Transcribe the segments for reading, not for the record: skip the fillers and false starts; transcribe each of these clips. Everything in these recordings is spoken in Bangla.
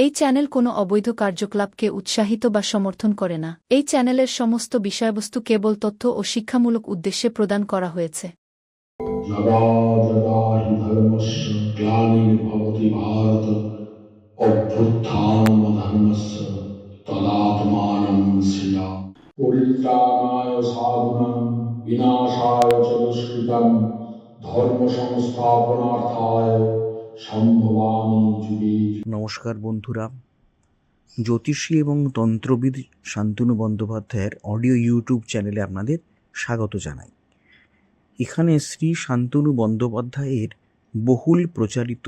এই চ্যানেল কোনো অবৈধ কার্যকলাপকে উৎসাহিত বা সমর্থন করে না। এই চ্যানেলের সমস্ত বিষয়বস্তু কেবল তথ্য ও শিক্ষামূলক উদ্দেশ্যে প্রদান করা হয়েছে। যদা যদা হি ধর্মস্য গ্লানির্ভবতি ভারত অভ্যুত্থানমধর্মস্য তদাত্মানং সৃজামি। পরিত্রাণায় সাধুনাং বিনাশায় চ দুষ্কৃতং ধর্ম সংস্থাপনার্থায় সম্ভবামি যুগে যুগে। নমস্কার বন্ধুরা, জ্যোতিষী এবং তন্ত্রবিদ শান্তনু বন্দ্যোপাধ্যায়ের অডিও ইউটিউব চ্যানেলে আপনাদের স্বাগত জানাই। এখানে শ্রী শান্তনু বন্দ্যোপাধ্যায়ের বহুল প্রচারিত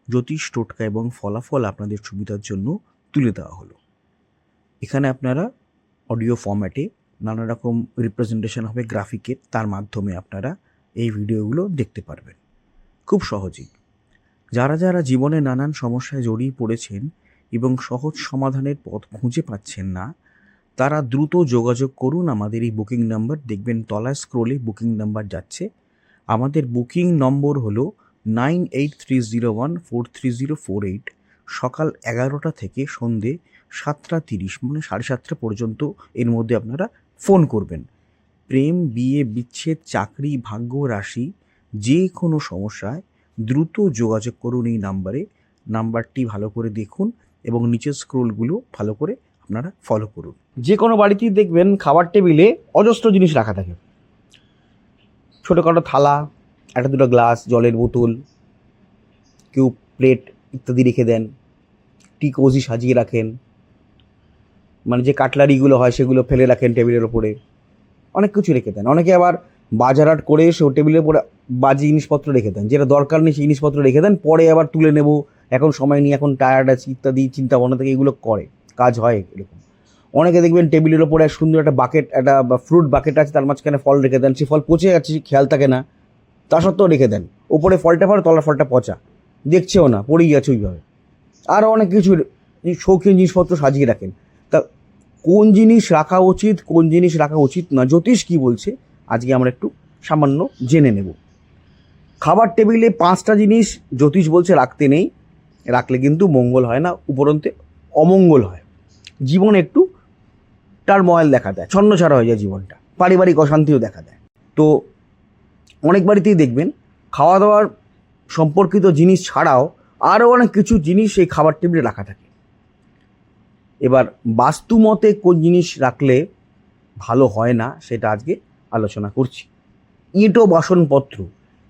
জ্যোতিষ টোটকা এবং ফলাফল আপনাদের সুবিধার জন্য তুলে দেওয়া হলো। এখানে আপনারা অডিও ফরম্যাটে নানা রকম রিপ্রেজেন্টেশন হবে গ্রাফিকের, তার মাধ্যমে আপনারা এই ভিডিওগুলো দেখতে পারবেন খুব সহজেই। যারা যারা জীবনে নানান সমস্যায় জড়িয়ে পড়েছেন এবং সহজ সমাধানের পথ খুঁজে পাচ্ছেন না, তারা দ্রুত যোগাযোগ করুন আমাদের এই বুকিং নাম্বার। দেখবেন তলায় স্ক্রোলে বুকিং নাম্বার যাচ্ছে। আমাদের বুকিং নম্বর হলো 9830143048। সকাল 11টা থেকে সন্ধে 7:30 মানে 7:30 পর্যন্ত এর মধ্যে আপনারা ফোন করবেন। প্রেম, বিয়ে, বিচ্ছেদ, চাকরি, ভাগ্য, রাশি, যে কোনো সমস্যায় দ্রুত যোগাযোগ করুন এই নাম্বারে। নাম্বারটি ভালো করে দেখুন এবং নিচের স্ক্রোলগুলো ভালো করে আপনারা ফলো করুন। যে কোনো বাড়িতেই দেখবেন খাবার টেবিলে অজস্র জিনিস রাখা থাকে। ছোটোখাটো থালা, একটা দুটো গ্লাস, জলের বোতল, কেউ প্লেট ইত্যাদি রেখে দেন। টি কৌজি সাজিয়ে রাখেন, মানে যে কাটলারিগুলো হয় সেগুলো ফেলে রাখেন টেবিলের ওপরে। অনেক কিছু রেখে দেন। অনেকে আবার বাজারহাট করে এসে টেবিলের উপরে বাজি জিনিসপত্র রেখে দেন, যেটা দরকার নেই সেই জিনিসপত্র রেখে দেন, পরে আবার তুলে নেব, এখন সময় নিয়ে, এখন টায়ার্ড আছি ইত্যাদি চিন্তা ভাবনা থেকে এগুলো করে, কাজ হয় এরকম। অনেকে দেখবেন টেবিলের ওপরে সুন্দর একটা বাকেট, একটা ফ্রুট বাকেট আছে, তার মাঝখানে ফল রেখে দেন। সেই ফল পচে যাচ্ছে, খেয়াল থাকে না, তা সত্ত্বেও রেখে দেন। ওপরে ফলটা ভালো, তলার ফলটা পচা, দেখছেও না, পড়েই গেছে ওইভাবে। আরও অনেক কিছু শৌখিন জিনিসপত্র সাজিয়ে রাখেন। তা কোন জিনিস রাখা উচিত, কোন জিনিস রাখা উচিত না, জ্যোতিষ কী বলছে আজকে আমরা একটু সামান্য জেনে নেব। খাবার টেবিলে 5টা জিনিস জ্যোতিষ বলছে রাখতে নেই, রাখলে কিন্তু মঙ্গল হয় না, উপরন্তে অমঙ্গল হয়। জীবন একটু টার্ময়েল দেখা দেয়, ছন্নছাড়া হয়ে যায় জীবনটা, পারিবারিক অশান্তিও দেখা দেয়। তো অনেক বাড়িতেই দেখবেন খাওয়া দাওয়ার সম্পর্কিত জিনিস ছাড়াও আরও অনেক কিছু জিনিস এই খাবার টেবিলে রাখা থাকে। এবার বাস্তু মতে কোন জিনিস রাখলে ভালো হয় না সেটা আজকে আলোচনা করছি। ইঁটো বাসনপত্র,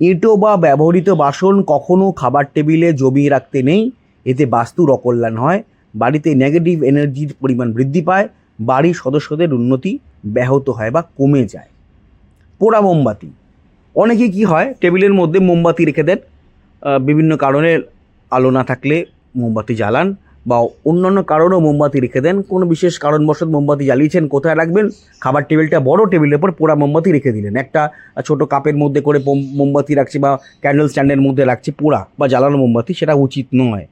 ইঁটো বা ব্যবহৃত বাসন কখনো খাবার টেবিলে জমিয়ে রাখতে নেই। এতে বাস্তুর অকল্যাণ হয়, বাড়িতে নেগেটিভ এনার্জির পরিমাণ বৃদ্ধি পায়, বাড়ির সদস্যদের উন্নতি ব্যাহত হয় বা কমে যায়। পোড়া মোমবাতি, অনেকে কি হয় টেবিলের মধ্যে মোমবাতি রেখে দেন, বিভিন্ন কারণে আলো না থাকলে মোমবাতি জ্বালান, বা অন্যান্য কারণেও মোমবাতি রেখে দেন। কোনো বিশেষ কারণবশত মোমবাতি জ্বালিয়েছেন, কোথায় রাখবেন? খাবার টেবিলটা বড়, টেবিলের উপর পোড়া মোমবাতি রেখে দিলেন। একটা ছোট কাপের মধ্যে করে মোমবাতি রাখছি বা ক্যান্ডেল স্ট্যান্ডের মধ্যে রাখছি পোড়া বা জ্বালানো মোমবাতি, সেটা উচিত নয়।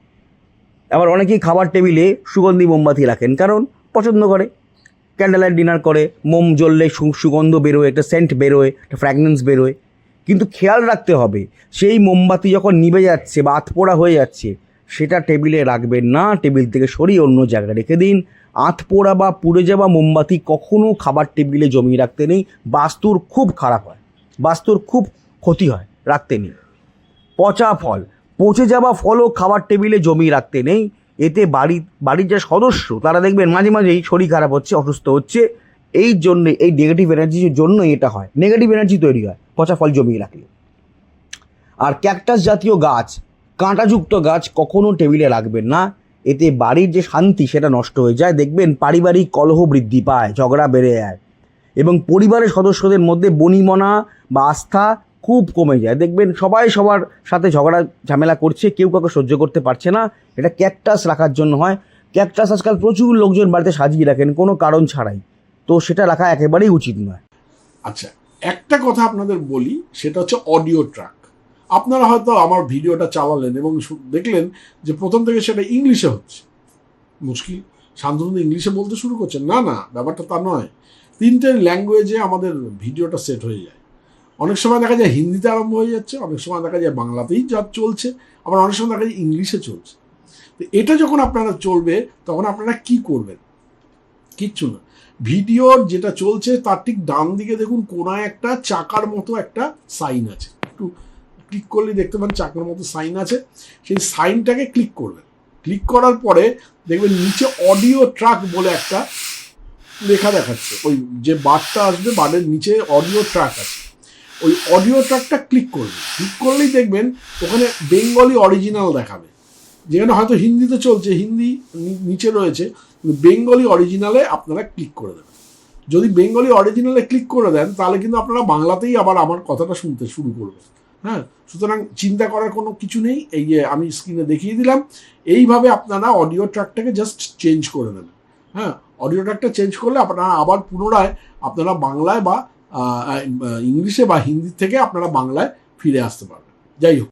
আবার অনেকেই খাবার টেবিলে সুগন্ধি মোমবাতি রাখেন, কারণ পছন্দ করে, ক্যান্ডেল লাইট ডিনার করে, মোম জ্বললে সুগন্ধ বেরোয়, একটা সেন্ট বেরোয়, একটা ফ্র্যাগনেন্স বেরোয়। কিন্তু খেয়াল রাখতে হবে সেই মোমবাতি যখন নিভে যাচ্ছে বা আধপোড়া হয়ে যাচ্ছে, সেটা টেবিলে রাখবেন না, টেবিল থেকে সরিয়ে অন্য জায়গায় রেখে দিন। আধপোড়া বা পুড়ে যাওয়া মোমবাতি কখনও খাবার টেবিলে জমিয়ে রাখতে নেই, বাস্তুর খুব খারাপ হয়, বাস্তুর খুব ক্ষতি হয়, রাখতে নেই। পচা ফল, পচে যাওয়া ফলও খাবার টেবিলে জমিয়ে রাখতে নেই। এতে বাড়ির যে সদস্য তারা দেখবেন মাঝে মাঝেই শরীর খারাপ হচ্ছে, অসুস্থ হচ্ছে। এই জন্যে, এই নেগেটিভ এনার্জির জন্য এটা হয়, নেগেটিভ এনার্জি তৈরি হয় পচা ফল জমিয়ে রাখলে। আর ক্যাকটাস জাতীয় গাছ, কাঁটাযুক্ত গাছ কখনো টেবিলে রাখবেন না, এতে বাড়ির যে শান্তি সেটা নষ্ট হয়ে যায়। দেখবেন পারিবারিক কলহ বৃদ্ধি পায়, ঝগড়া বেড়ে যায় এবং পরিবারের সদস্যদের মধ্যে বনিমনা বা আস্থা খুব কমে যায়। দেখবেন সবাই সবার সাথে ঝগড়া ঝামেলা করছে, কেউ কাউকে সহ্য করতে পারছে না। এটা ক্যাকটাস রাখার জন্য হয়। ক্যাকটাস আজকাল প্রচুর লোকজন বাড়িতে সাজিয়ে রাখেন কোনো কারণ ছাড়াই, তো সেটা রাখা একেবারেই উচিত নয়। আচ্ছা, একটা কথা আপনাদের বলি, সেটা হচ্ছে অডিও ট্র্যাক। আপনারা হয়তো আমার ভিডিওটা চালালেন এবং দেখলেন যে প্রথম থেকে সেটা ইংলিশে হচ্ছে। মুশকিল, শান্তনু ইংলিশে বলতে শুরু করছেন, না না, ব্যাপারটা তা নয়। 3টে ল্যাঙ্গুয়েজে আমাদের ভিডিওটা সেট হয়ে যায়। অনেক সময় দেখা যায় হিন্দিতে আরম্ভ হয়ে যাচ্ছে, অনেক সময় দেখা যায় বাংলাতেই যা চলছে, আবার অনেক সময় দেখা যায় ইংলিশে চলছে। তো এটা যখন আপনারা চলবে তখন আপনারা কি করবেন? কিচ্ছু না, ভিডিওর যেটা চলছে তার ঠিক ডান দিকে দেখুন কোনায় একটা চাকার মতো একটা সাইন আছে, একটু ক্লিক করলে দেখতে পান চাকার মতো সাইন আছে, সেই সাইনটাকে ক্লিক করবেন। ক্লিক করার পরে দেখবেন নিচে অডিও ট্র্যাক বলে একটা লেখা দেখাচ্ছে, ওই যে বারটা আসবে বারের নিচে অডিও ট্র্যাক আছে, ওই অডিও ট্র্যাকটা ক্লিক করবেন। ক্লিক করলেই দেখবেন ওখানে বেঙ্গলি অরিজিনাল দেখাবে, যেখানে হয়তো হিন্দিতে চলছে, হিন্দি নিচে রয়েছে, বেঙ্গলি অরিজিনালে আপনারা ক্লিক করে দেবেন। যদি বেঙ্গলি অরিজিনালে ক্লিক করে দেন তাহলে কিন্তু আপনারা বাংলাতেই আবার আমার কথাটা শুনতে শুরু করবেন। হ্যাঁ, সুতরাং চিন্তা করার কোনো কিছু নেই, এই যে আমি স্ক্রিনে দেখিয়ে দিলাম, এইভাবে আপনারা অডিও ট্র্যাকটাকে জাস্ট চেঞ্জ করে নেবেন। হ্যাঁ, অডিও ট্র্যাকটা চেঞ্জ করলে আপনারা আবার পুনরায় আপনারা বাংলায় বা ইংলিশে বা হিন্দি থেকে আপনারা বাংলায় ফিরে আসতে পারবেন। যাই হোক।